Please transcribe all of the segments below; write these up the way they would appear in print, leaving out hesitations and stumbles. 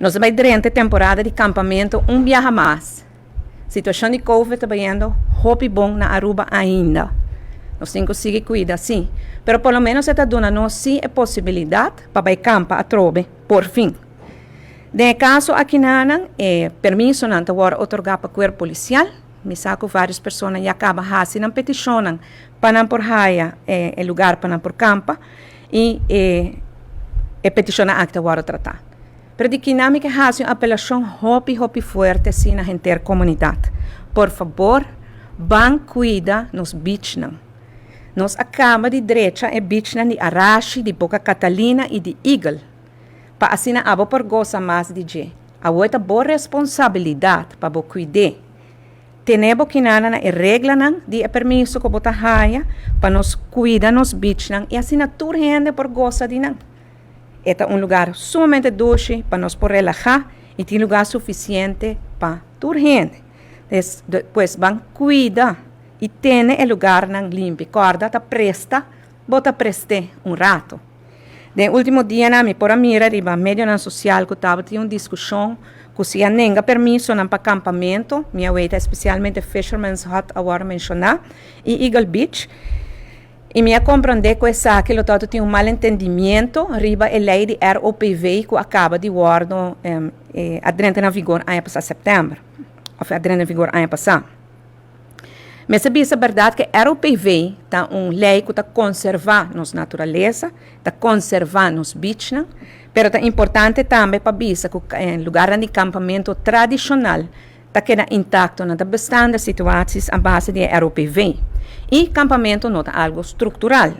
Nós vamos durante a temporada de campamento viaja mais. Situação de Covid está indo hopi bom na Aruba ainda. Nós temos que seguir cuidar, sim. Mas pelo menos está dando sim a possibilidade para ir campa a trobe, por fim. No caso aqui não permisso não está otorgado para o corpo policial. Me saco várias pessoas e acaba fazendo petição para não por raia o lugar para não por campa e petição a que está tratar. Pero de que não me hace uma apelação hopi forte assim na intercomunidade. Por favor, van cuida nos beach não. Nós acaba de direita e beach de Arashi, de Boca Catalina e de Eagle. Para assim abo por goza mais de je. A outra boa responsabilidade para cuidar. Tenemos que nana e regla nan de permisso que bota haia para nos cuidar nos beach nan e assim tur gente por goza de nan. Este é lugar sumamente doce para nos por relajar e tem lugar suficiente para tur gente. Depois van cuida e tem o lugar nan limpo. Corda ta presta, bota preste rato. No último dia na me por a mira riba medio nan social que tava tinha uma discussão que se nenga permisso nan para acampamento, minha weita especialmente Fisherman's Hut agora mencionar e Eagle Beach. E me compreender que essa que o todo tem mal entendimento riba a lei de ROPV que acaba de guardo adrente na vigor ano passado setembro, ou adrente na vigor ano passado. Mas sabia a verdade que ROPV tá lei que está conservar nos natureza, está conservar nos beach, mas é importante também para bisa que em lugar de acampamento tradicional está queda intacto na bastante situações a base de ROPV. E acampamento não é algo estrutural.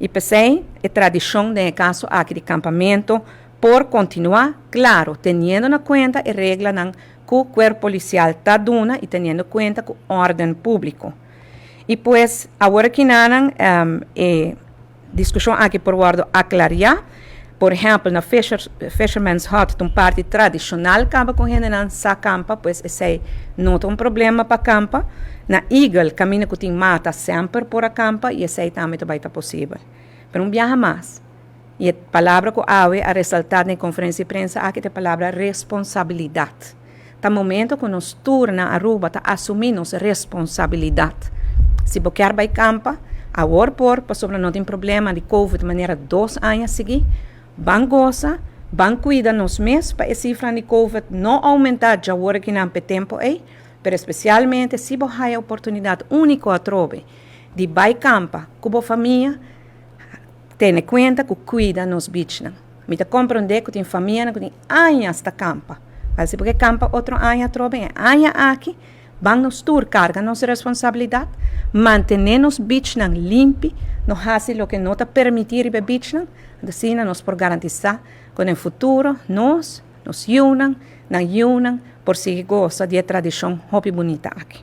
E pensei, a tradição, no caso aqui de acampamento, por continuar, claro, tendo na conta a regra que o corpo policial está dando e tendo em conta com ordem público. E pois, agora que não discussão aqui por guardo aclarar, por exemplo, na Fisherman's Hut, uma parte tradicional acaba com gente não sa campa, pois esse não é problema para campa. Na Eagle, caminho que tem mata sempre por a campa e esse também vai estar possível. Mas viaja mais. E a palavra que a ressaltar na conferência de imprensa aqui é a palavra responsabilidade. Tá momento que nos turna a Aruba tá assumindo responsabilidade. Se você quer vai campa, agora por sobre não tem problema de Covid de maneira 2 anos a seguir, van goza, van cuida nos mês para a cifra de Covid não aumentar já agora que não tem tempo aí, mas especialmente se você tem a oportunidade única a trobe de vai campa com a família, tenha em conta que cuida nos beach. Me te compreender que tem família que tem anos da campa. Mas se você campa outro ano a trobe, anos aqui, van nos tur carga nossa responsabilidade, manter nos beach limpo, não fazer o que não te permitir ir beach assim nós por garantizar que no futuro nos unam, por seguir gosta de tradição muito bonita aqui.